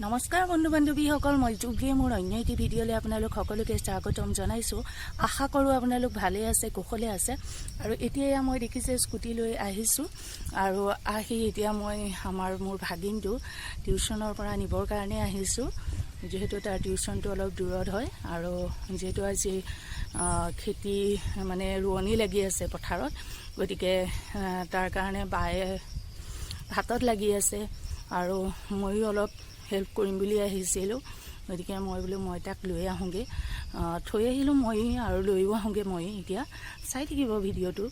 নমস্কাৰ বন্ধু বান্ধৱীসকল, মই জুবলিয়ে মোৰ অন্য এটি ভিডিঅ'লৈ আপোনালোক সকলোকে স্বাগতম জনাইছোঁ। আশা কৰোঁ আপোনালোক ভালে আছে, কুশলে আছে। আৰু এতিয়া মই দেখিছে স্কুটি লৈ আহিছোঁ আৰু আহি এতিয়া মই মোৰ ভাগিনটো টিউশ্যনৰ পৰা নিবৰ কাৰণে আহিছোঁ, যিহেতু তাৰ টিউশ্যনটো অলপ দূৰত হয়। আৰু যিহেতু আজি খেতি মানে ৰোৱনী লাগি আছে পথাৰত, গতিকে তাৰ কাৰণে বায়ে হাতত লাগি আছে আৰু ময়ো অলপ হেল্প কৰিম বুলি আহিছিলোঁ। গতিকে মই বোলো মই তাক লৈ আহোঁগৈ, থৈ আহিলোঁ মই আৰু লৈও আহোঁগৈ। মই এতিয়া চাই থাকিব ভিডিঅ'টো।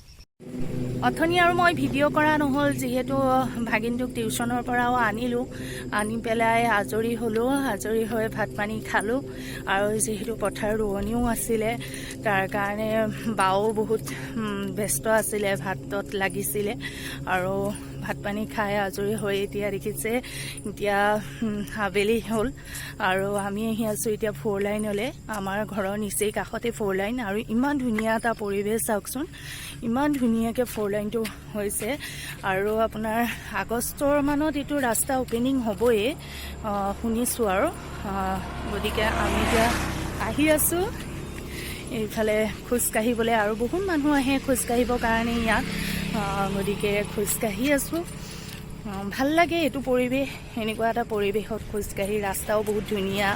অথনি আৰু মই ভিডিঅ' কৰা নহ'ল, যিহেতু ভাগিনটোক টিউশ্যনৰ পৰাও আনিলোঁ, আনি পেলাই আজৰি হ'লোঁ। আজৰি হৈ ভাত পানী খালোঁ আৰু যিহেতু পথাৰ ৰোৱনীও আছিলে, তাৰ কাৰণে বাও বহুত ব্যস্ত আছিলে, ভাতত লাগিছিলে। আৰু ভাত পানী খাই আজৰি হৈ এতিয়া দেখিছে এতিয়া আবেলি হ'ল আৰু আমি আহি আছোঁ এতিয়া 4 লাইনলৈ। আমাৰ ঘৰৰ নিচেই কাষতে 4 লাইন আৰু ইমান ধুনীয়া এটা পৰিৱেশ চাওকচোন, ইমান ধুনীয়াকৈ 4 লাইনটো হৈছে। আৰু আপোনাৰ আগষ্টৰ মানত এইটো ৰাস্তা অপেনিং হ'বই শুনিছোঁ আৰু। গতিকে আমি এতিয়া আহি আছোঁ এইফালে খোজকাঢ়িবলৈ, আৰু বহুত মানুহ আহে খোজকাঢ়িবৰ কাৰণে ইয়াত। গতিকে খোজকাঢ়ি আছোঁ, ভাল লাগে এইটো পৰিৱেশ, এনেকুৱা এটা পৰিৱেশত খোজকাঢ়ি। ৰাস্তাও বহুত ধুনীয়া,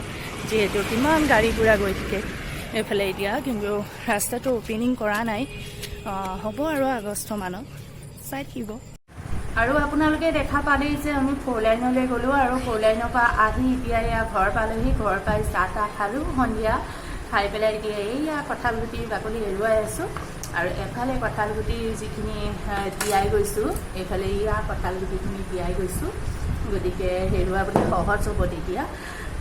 যিহেতু কিমান গাড়ী ঘোঁৰা গৈ থাকে এইফালে এতিয়া, কিন্তু ৰাস্তাটো অপেনিং কৰা নাই, হ'ব আৰু আগষ্ট মানত, চাই থাকিব। আৰু আপোনালোকে দেখা পালেই যে আমি 4 লাইনলৈ গ'লোঁ আৰু 4 লাইনৰ পৰা আহি এতিয়া এয়া ঘৰ পালোহি। ঘৰ পাই চাহ তাহ খালোঁ সন্ধিয়া, খাই পেলাই এতিয়া এইয়া কঁঠালগুটিৰ বাকলি এৰুৱাই আছোঁ। আৰু এফালে কঁঠালগুটি যিখিনি তিয়াই গৈছোঁ, এইফালে ইয়াৰ কঁঠালগুটিখিনি তিয়াই গৈছোঁ। গতিকে হেৰুৱাবলৈ সহজ হ'ব তেতিয়া,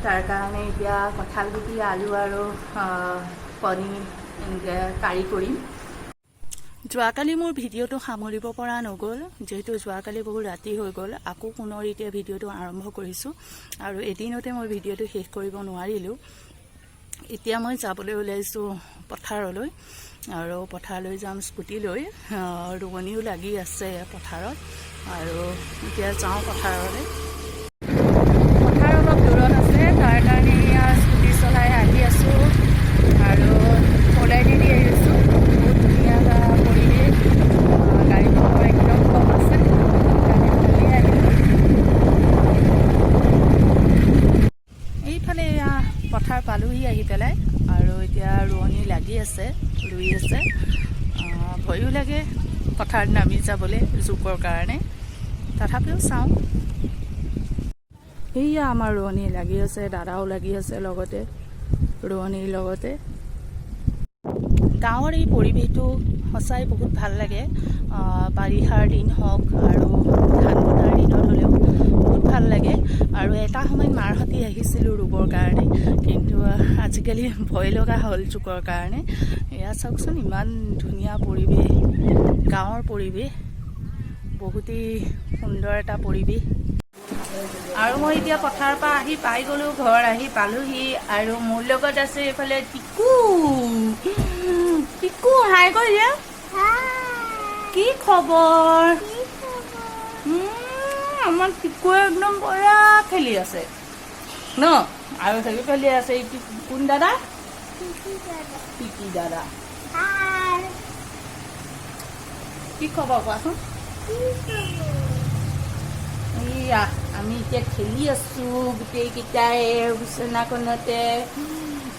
তাৰ কাৰণে এতিয়া কঁঠালগুটি আলু আৰু কণী এনেকৈ কাৰি কৰিম। যোৱাকালি মোৰ ভিডিঅ'টো সামৰিব পৰা নগ'ল, যিহেতু যোৱাকালি বহুত ৰাতি হৈ গ'ল। আকৌ পুনৰ এতিয়া ভিডিঅ'টো আৰম্ভ কৰিছোঁ আৰু এদিনতে মই ভিডিঅ'টো শেষ কৰিব নোৱাৰিলোঁ। এতিয়া মই যাবলৈ ওলাইছোঁ পথাৰলৈ, আৰু পথাৰলৈ যাম স্কুটি লৈ। ৰোৱনীও লাগি আছে পথাৰত আৰু এতিয়া যাওঁ পথাৰলৈ। পথাৰ অলপ দূৰত আছে, তাৰ কাৰণে এয়া স্কুটি চলাই আহি আছোঁ আৰু 4 লাইনেদি আহিছোঁ। বহুত ধুনীয়া এটা পৰিৱেশ, গাড়ী মটৰ একদম কম আছে, সেইকাৰণে ভালেই আহিলোঁ। এইফালে এয়া পথাৰ পালোহি আহি পেলাই, আৰু এতিয়া ৰোৱনী লাগি আছে, ৰুই আছে। ভয়ো লাগে পথাৰত নামি যাবলৈ জোকৰ কাৰণে, তথাপিও চাওঁ। এইয়া আমাৰ ৰোৱনী লাগি আছে, দাদাও লাগি আছে লগতে, ৰোৱনীৰ লগতে। গাঁৱৰ এই পৰিৱেশটো সঁচাই বহুত ভাল লাগে। বাৰিষাৰ দিন হওক আৰু ধান কটাৰ দিনত হ'লেও বহুত ভাল লাগে। আৰু এটা সময়ত মাৰহঁতি আহিছিলোঁ ৰুবৰ কাৰণে, কিন্তু আজিকালি ভয় লগা হ'ল জোকৰ কাৰণে। এয়া চাওকচোন, ইমান ধুনীয়া পৰিৱেশ, গাঁৱৰ পৰিৱেশ, বহুতেই সুন্দৰ এটা পৰিৱেশ। আৰু মই এতিয়া পথাৰৰ পৰা আহি পাই গ'লোঁ, ঘৰ আহি পালোহি। আৰু মোৰ লগত আছে এইফালে টিকু। টিকু হাই কৈ দিয়া, কি খবৰ? আমাৰ টিকুৱে একদম পুৰা খেলি আছে ন, আৰু চাগে খেলি আছে। কোন দাদা? টিকি দাদা। কি খবৰ কোৱাচোন? এইয়া আমি এতিয়া খেলি আছোঁ গোটেইকেইটাই বিচনাখনতে,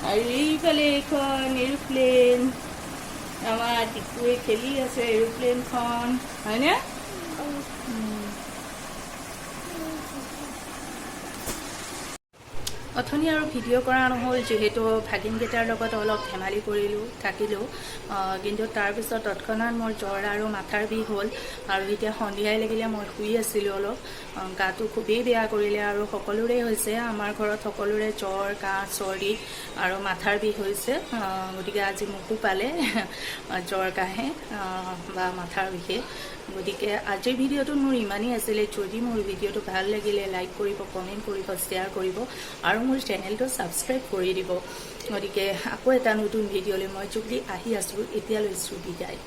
আৰু এইফালে এইখন এৰোপ্লেন, আমাৰ টিকুৱে খেলি আছে এৰোপ্লেনখন, হয়নে? অথনি আৰু ভিডিঅ' কৰা নহ'ল, যিহেতু ভাগিনকেইটাৰ লগত অলপ ধেমালি থাকিলোঁ। কিন্তু তাৰপিছত তৎক্ষণাত মোৰ জ্বৰ আৰু মাথাৰ বিষ হ'ল, আৰু এতিয়া সন্ধিয়াই লাগিলে মই শুই আছিলোঁ অলপ। গাটো খুবেই বেয়া কৰিলে, আৰু সকলোৰে হৈছে, আমাৰ ঘৰত সকলোৰে জ্বৰ, কাহ, চৰ্দি আৰু মাথাৰ বিষ হৈছে। গতিকে আজি মোকো পালে জ্বৰ, কাহে বা মাথাৰ বিষে। গতিকে আজিৰ ভিডিঅ'টো মোৰ ইমানেই আছিলে। যদি মোৰ ভিডিঅ'টো ভাল লাগিলে লাইক কৰিব, কমেণ্ট কৰিব, শ্বেয়াৰ কৰিব আৰু মোৰ চেনেলটো ছাবস্ক্ৰাইব কৰি দিব। গতিকে আকৌ এটা নতুন ভিডিঅ'লৈ মই জুবলি আহি আছোঁ। এতিয়ালৈ বিদায়।